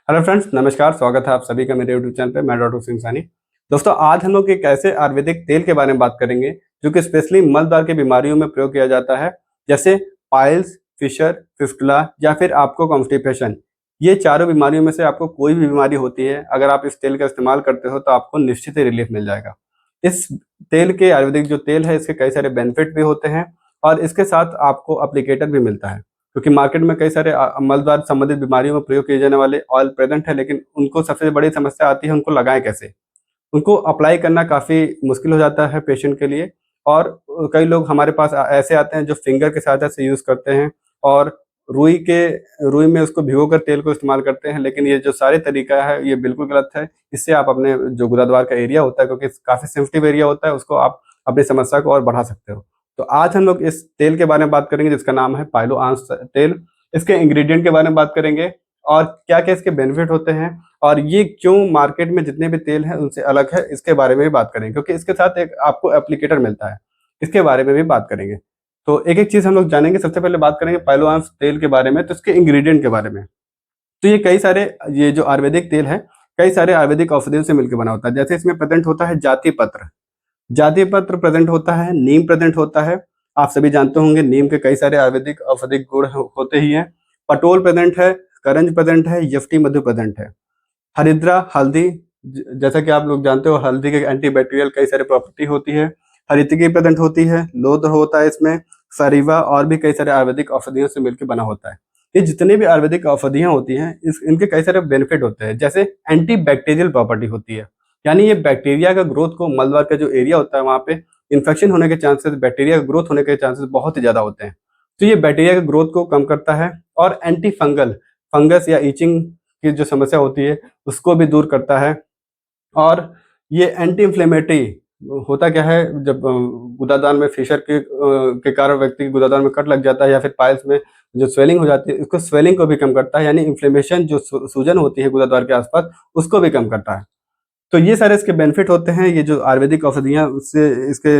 Hello friends, नमस्कार। स्वागत है आप सभी का मेरे यूट्यूब चैनल पे। मैं डॉक्टर सिंह सानी। दोस्तों, आज हम लोग एक ऐसे आयुर्वेदिक तेल के बारे में बात करेंगे जो कि स्पेशली मलद्वार की बीमारियों में प्रयोग किया जाता है, जैसे पाइल्स, फिशर, फिस्टुला या फिर आपको कॉन्स्टिपेशन। ये चारों बीमारियों में से आपको कोई भी बीमारी होती है, अगर आप इस तेल का इस्तेमाल करते हो तो आपको निश्चित ही रिलीफ मिल जाएगा। इस तेल के आयुर्वेदिक जो तेल है, इसके कई सारे बेनिफिट भी होते हैं और इसके साथ आपको एप्लीकेटर भी मिलता है, क्योंकि मार्केट में कई सारे मलद्वार संबंधित बीमारियों में प्रयोग किए जाने वाले ऑयल प्रेजेंट है, लेकिन उनको सबसे बड़ी समस्या आती है उनको लगाएं कैसे। उनको अप्लाई करना काफ़ी मुश्किल हो जाता है पेशेंट के लिए। और कई लोग हमारे पास ऐसे आते हैं जो फिंगर की सहायता से यूज़ करते हैं और रुई में उसको भिगोकर तेल को इस्तेमाल करते हैं, लेकिन ये जो सारे तरीका है ये बिल्कुल गलत है। इससे आप अपने जो गुदाद्वार का एरिया होता है, क्योंकि काफ़ी सेंसिटिव एरिया होता है, उसको आप अपनी समस्या को और बढ़ा सकते हो। तो आज हम लोग इस तेल के बारे में बात करेंगे जिसका नाम है पाइलो आंस तेल। इसके इंग्रेडिएंट के बारे में बात करेंगे और क्या-क्या इसके बेनिफिट होते हैं और ये क्यों मार्केट में जितने भी तेल हैं उनसे अलग है, इसके बारे में भी बात करेंगे, क्योंकि इसके साथ एक आपको एप्लीकेटर मिलता है। इसके बारे में भी बात करेंगे। तो एक-एक चीज़ हम लोग जानेंगे। सबसे पहले बात करेंगे पाइलोआंस तेल के बारे में, तो इसके इंग्रेडिएंट के बारे में। तो ये कई सारे ये जो आयुर्वेदिक तेल है, कई सारे आयुर्वेदिक औषधियों से मिलकर बना होता है। जैसे इसमें प्रेज़ेंट होता है जाति पत्र। जाति पत्र प्रेज़ेंट होता है, नीम प्रेज़ेंट होता है। आप सभी जानते होंगे नीम के कई सारे आयुर्वेदिक औषधिक गुण होते ही हैं। पटोल प्रेज़ेंट है, करंज प्रेज़ेंट है, यष्टि मधु प्रेज़ेंट है। हरिद्रा, हल्दी, जैसा कि आप लोग जानते हो हल्दी के एंटीबैक्टीरियल कई सारी प्रॉपर्टी होती है। हरितकी प्रेज़ेंट होती है, लौंग होता है इसमें, सरीवा और भी कई सारे आयुर्वेदिक औषधियों से मिलकर बना होता है। ये जितनी भी आयुर्वेदिक औषधियाँ होती हैं, इनके कई सारे बेनिफिट होते हैं। जैसे एंटीबैक्टीरियल प्रॉपर्टी होती है, यानी ये बैक्टीरिया का ग्रोथ को, मलद्वार का जो एरिया होता है वहाँ पे इन्फेक्शन होने के चांसेस, बैक्टीरिया का ग्रोथ होने के चांसेस बहुत ही ज़्यादा होते हैं। तो ये बैक्टीरिया के ग्रोथ को कम करता है और एंटी फंगल, फंगस या ईचिंग की जो समस्या होती है उसको भी दूर करता है। और ये एंटी इन्फ्लेमेटरी होता क्या है, जब गुदादार में फिशर के कारण व्यक्ति के गुदादार में कट लग जाता है या फिर पाइल्स में जो स्वेलिंग हो जाती है, उसको स्वेलिंग को भी कम करता है, यानी इन्फ्लेमेशन जो सूजन होती है गुदाद्वार के आसपास उसको भी कम करता है। तो ये सारे इसके बेनिफिट होते हैं। ये जो आयुर्वेदिक औषधियाँ उससे इसके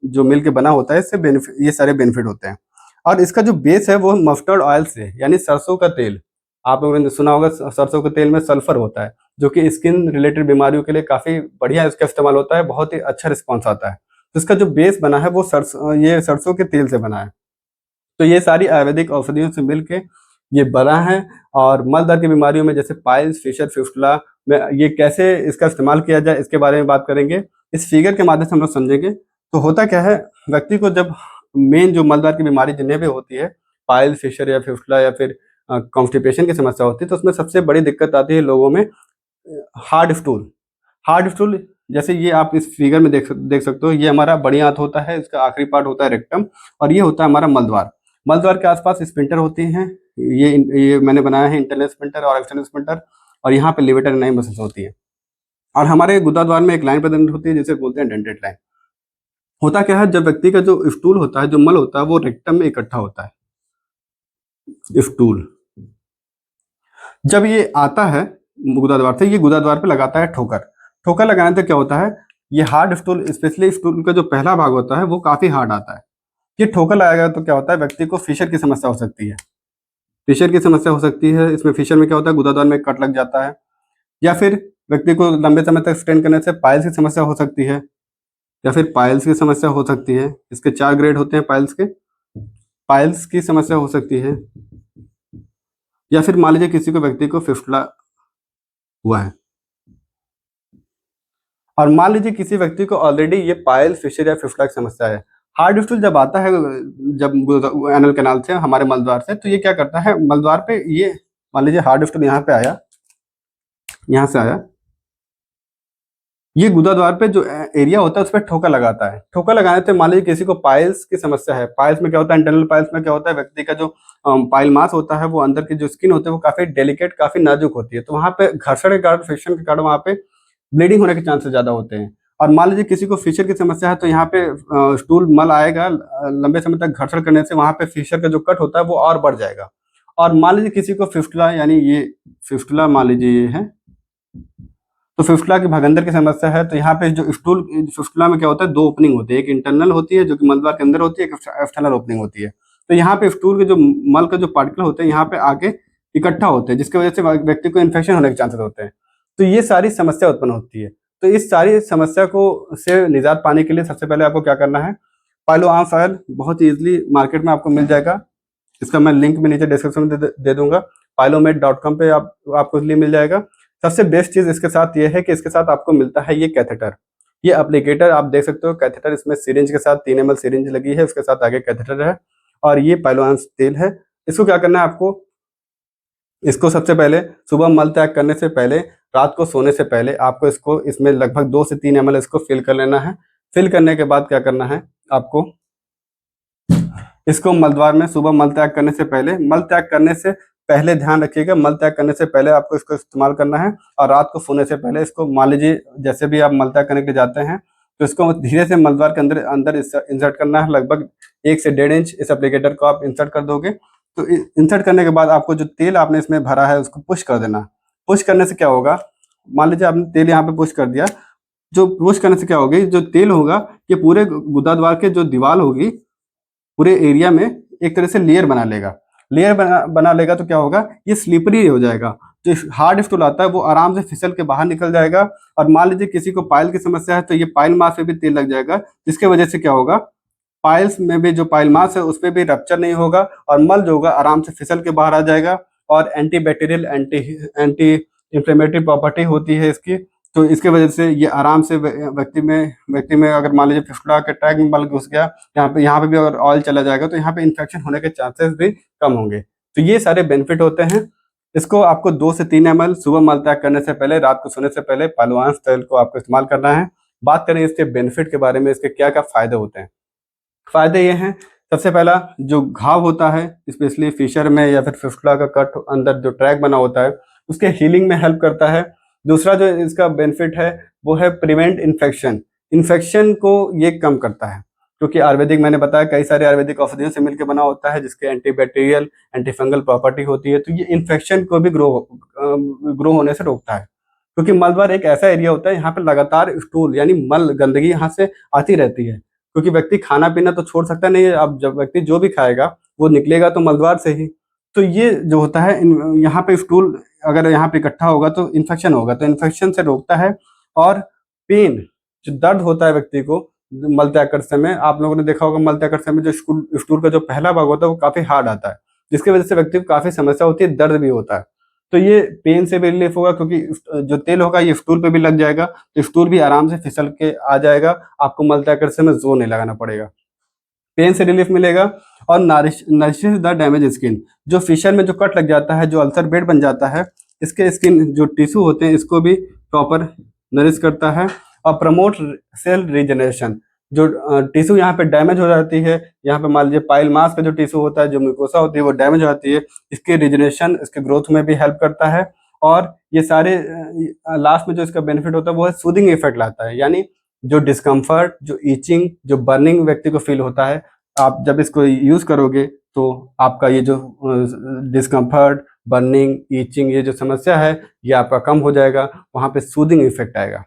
जो मिल के बना होता है, इससे बेनिफिट, ये सारे बेनिफिट होते हैं। और इसका जो बेस है वो मस्टर्ड ऑयल से, यानी सरसों का तेल। आप लोगों ने सुना होगा सरसों के तेल में सल्फर होता है, जो कि स्किन रिलेटेड बीमारियों के लिए काफ़ी बढ़िया इसका इस्तेमाल होता है, बहुत ही अच्छा रिस्पॉन्स आता है। तो इसका जो बेस बना है वो ये सरसों के तेल से बना है। तो ये सारी आयुर्वेदिक औषधियों से मिलके ये बना है। और मलद्वार की बीमारियों में जैसे पाइल्स, फिशर, फिस्टुला में ये कैसे इसका इस्तेमाल किया जाए इसके बारे में बात करेंगे। इस फिगर के माध्यम से हम लोग समझेंगे। तो होता क्या है, व्यक्ति को जब मेन जो मलद्वार की बीमारी जिन्हें भी होती है, पाइल्स, फिशर या फिस्टुला या फिर कॉन्स्टिपेशन की समस्या होती है, तो उसमें सबसे बड़ी दिक्कत आती है लोगों में हार्ड स्टूल। हार्ड स्टूल, जैसे ये आप इस फिगर में देख सकते हो, ये हमारा बड़ी आंत होता है, इसका आखिरी पार्ट होता है रेक्टम और ये होता है हमारा मलद्वार। मलद्वार के आसपास स्फिंक्टर होती हैं। ये मैंने बनाया है इंटरनल स्फिंक्टर और एक्सटर्नल स्फिंक्टर, और यहाँ पे लिवेटर एंड नाई मसल्स होती है। और हमारे गुदाद्वार में एक लाइन प्रेजेंट होती है जिसे बोलते हैं डेंटेट लाइन। होता क्या है, जब व्यक्ति का जो स्टूल होता है, जो मल होता है, वो रेक्टम में इकट्ठा होता है। स्टूल जब ये आता है गुदाद्वार से, ये गुदाद्वार पे लगाता है ठोकर। ठोकर लगाने से क्या होता है, ये हार्ड स्टूल, स्पेशली स्टूल का जो पहला भाग होता है वो काफी हार्ड आता है। ये ठोकर लगाएगा तो क्या होता है, व्यक्ति को फिशर की समस्या हो सकती है। फिशर की समस्या हो सकती है। इसमें फिशर में क्या होता है, गुदाद्वार में कट लग जाता है, या फिर व्यक्ति को लंबे समय तक स्ट्रेन करने से पाइल्स की समस्या हो सकती है, या फिर पाइल्स की समस्या हो सकती है। इसके 4 ग्रेड होते हैं पाइल्स के। पाइल्स की समस्या हो सकती है, या फिर मान लीजिए किसी को व्यक्ति को फिस्टुला हुआ है, और मान लीजिए किसी व्यक्ति को ऑलरेडी ये पाइल्स, फिशर या फिस्टुला की समस्या है। हार्ड स्टूल जब आता है, जब एनल कैनाल से, हमारे मलद्वार से, तो ये क्या करता है, मलद्वार पे ये मान लीजिए हार्ड स्टूल यहाँ पे आया, यहाँ से आया, ये गुदाद्वार पे जो एरिया होता है उस पर ठोकर लगाता है। ठोकर लगाने से मान लीजिए किसी को पाइल्स की समस्या है। पाइल्स में क्या होता है, इंटरनल पाइल्स में क्या होता है, व्यक्ति का जो पाइल मास होता है, वो अंदर की जो स्किन होती है वो काफी डेलिकेट, काफी नाजुक होती है, तो वहाँ पे घर्षण के कारण, फ्रिक्शन के कारण वहाँ पे ब्लीडिंग होने के चांसेस ज्यादा होते हैं। और मान लीजिए किसी को फिशर की समस्या है, तो यहाँ पे स्टूल मल आएगा, लंबे समय तक घर्षण करने से वहाँ पे फिशर का जो कट होता है वो और बढ़ जाएगा। और मान लीजिए किसी को फिस्टुला, यानी ये फिस्टुला मान लीजिए ये है, तो फिस्टुला की भगंदर की समस्या है, तो यहाँ पे जो स्टूल, फिस्टुला में क्या होता है, 2 ओपनिंग होती है। एक इंटरनल होती है जो कि मलद्वार के अंदर होती है, एक एक्सटर्नल ओपनिंग होती है। तो यहाँ पे स्टूल के जो मल का जो पार्टिकल होते हैं यहाँ पे आके इकट्ठा होते हैं, जिसकी वजह से व्यक्ति को इन्फेक्शन होने के चांसेस होते हैं। तो ये सारी समस्या उत्पन्न होती है। तो इस सारी समस्या को से निजात पाने के लिए सबसे पहले आपको क्या करना है, पाइलो आंस ऑयल बहुत ईजिली मार्केट में आपको मिल जाएगा। इसका मैं लिंक में नीचे डिस्क्रिप्शन में दे दूंगा। pilomed.com पे आपको लिए मिल जाएगा। सबसे बेस्ट चीज़ इसके साथ ये है कि इसके साथ आपको मिलता है ये कैथेटर, ये एप्लीकेटर आप देख सकते हो। कैथेटर इसमें सिरिंज के साथ 3 ml सिरिंज लगी है, उसके साथ आगे कैथेटर है और ये पाइलोआंस तेल है। इसको क्या करना है आपको, इसको सबसे पहले सुबह मल त्याग करने से पहले, रात को सोने से पहले आपको इसको इसमें लगभग 2 से 3 ml इसको फिल कर लेना है। फिल करने के बाद क्या करना है आपको, इसको मलद्वार में सुबह मल त्याग करने से पहले, मल त्याग करने से पहले ध्यान रखिएगा, मल त्याग करने से पहले आपको इसको इस्तेमाल करना है। और रात को सोने से पहले इसको, मान लीजिए जैसे भी आप मल त्याग करने के लिए जाते हैं तो इसको धीरे से मलद्वार के अंदर अंदर इंसर्ट करना है। लगभग 1 से 1.5 इंच इस एप्लीकेटर को आप इंसर्ट कर दोगे। तो इंसर्ट करने के बाद आपको जो तेल आपने इसमें भरा है उसको पुश कर देना। पुश करने से क्या होगा, मान लीजिए आपने तेल यहाँ पे पुश कर दिया, जो पुश करने से क्या होगी, जो तेल होगा ये पूरे गुदाद्वार के जो दीवार होगी पूरे एरिया में एक तरह से लेयर बना लेगा। लेयर बना लेगा तो क्या होगा, ये स्लिपरी हो जाएगा। जो हार्ड स्टूल आता है वो आराम से फिसल के बाहर निकल जाएगा। और मान लीजिए किसी को पाइल की समस्या है तो ये पाइल मास पे भी तेल लग जाएगा, जिसके वजह से क्या होगा, पाइल्स में भी जो पाइल मास है उस पर भी रप्चर नहीं होगा और मल जो होगा आराम से फिसल के बाहर आ जाएगा। और anti bacterial anti inflammatory property होती है इसकी। तो इसके वजह से ये आराम से व्यक्ति में अगर मान लीजिए फिस्टुला के ट्रैक में मल घुस गया, यहाँ पे भी अगर ऑयल चला जाएगा तो यहाँ पे इन्फेक्शन होने के चांसेस भी कम होंगे। तो ये सारे बेनिफिट होते हैं। इसको आपको 2 से 3 ml सुबह मल त्याग करने से पहले, रात को सोने से पहले पाइलोआंस तेल को आपको इस्तेमाल करना है। बात करें इसके बेनिफिट के बारे में, इसके क्या क्या फायदे होते हैं। फायदे ये हैं, सबसे पहला जो घाव होता है स्पेशली फिशर में या फिर फिस्टुला का कट अंदर जो ट्रैक बना होता है उसके हीलिंग में हेल्प करता है। दूसरा जो इसका बेनिफिट है वो है प्रिवेंट इन्फेक्शन, इन्फेक्शन को ये कम करता है। क्योंकि आयुर्वेदिक, मैंने बताया कई सारे आयुर्वेदिक औषधियों से मिलकर बना होता है जिसके एंटीबैक्टीरियल एंटी फंगल प्रॉपर्टी होती है। तो ये इन्फेक्शन को भी ग्रो होने से रोकता है। क्योंकि मलद्वार एक ऐसा एरिया होता है यहाँ पे लगातार स्टूल यानी मल गंदगी यहाँ से आती रहती है। क्योंकि व्यक्ति खाना पीना तो छोड़ सकता नहीं है, अब जब व्यक्ति जो भी खाएगा वो निकलेगा तो मलद्वार से ही। तो ये जो होता है यहाँ पे स्टूल अगर यहाँ पे इकट्ठा होगा तो इन्फेक्शन होगा, तो इन्फेक्शन से रोकता है। और पेन, जो दर्द होता है व्यक्ति को मल त्याग करते समय, आप लोगों ने देखा होगा मल त्याग करते समय जो स्टूल का जो पहला भाग होता है वो काफी हार्ड आता है, जिसकी वजह से व्यक्ति को काफी समस्या होती है, दर्द भी होता है। तो ये पेन से भी रिलीफ होगा क्योंकि जो तेल होगा ये स्टूल पे भी लग जाएगा, तो स्टूल भी आराम से फिसल के आ जाएगा, आपको मल त्याग करते समय जोर नहीं लगाना पड़ेगा। पेन से रिलीफ मिलेगा। और नरिशेस द डैमेज स्किन, जो फिशर में जो कट लग जाता है, जो अल्सर बेड बन जाता है, इसके स्किन जो टिश्यू होते हैं इसको भी प्रॉपर नरिश करता है। और प्रमोट सेल रीजनरेशन, जो टिश्यू यहाँ पे डैमेज हो जाती है, यहाँ पे मान लीजिए पाइल मास का जो टिश्यू होता है, जो म्यूकोसा होती है वो डैमेज हो जाती है, इसके रीजनरेशन, इसके ग्रोथ में भी हेल्प करता है। और ये सारे लास्ट में जो इसका बेनिफिट होता है वो है सूदिंग इफेक्ट लाता है। यानी जो डिस्कम्फर्ट, जो ईचिंग, जो बर्निंग व्यक्ति को फील होता है, आप जब इसको यूज करोगे तो आपका ये जो डिस्कम्फर्ट, बर्निंग, ईचिंग, ये जो समस्या है ये आपका कम हो जाएगा, वहाँ पे सूदिंग इफेक्ट आएगा।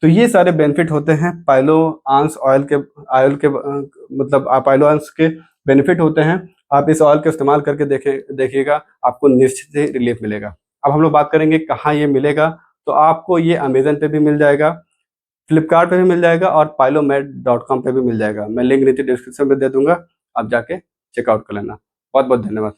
तो ये सारे बेनिफिट होते हैं पाइलो आंस मतलब पाइलो आंस के बेनिफिट होते हैं। आप इस ऑयल का इस्तेमाल करके देखिएगा, आपको निश्चित ही रिलीफ मिलेगा। अब हम लोग बात करेंगे कहाँ ये मिलेगा। तो आपको ये अमेजन पे भी मिल जाएगा, फ्लिपकार्ट पे भी मिल जाएगा और pilomed.com पे भी मिल जाएगा। मैं लिंक नीचे डिस्क्रिप्शन में दे दूंगा, आप जाके चेकआउट कर लेना। बहुत बहुत धन्यवाद।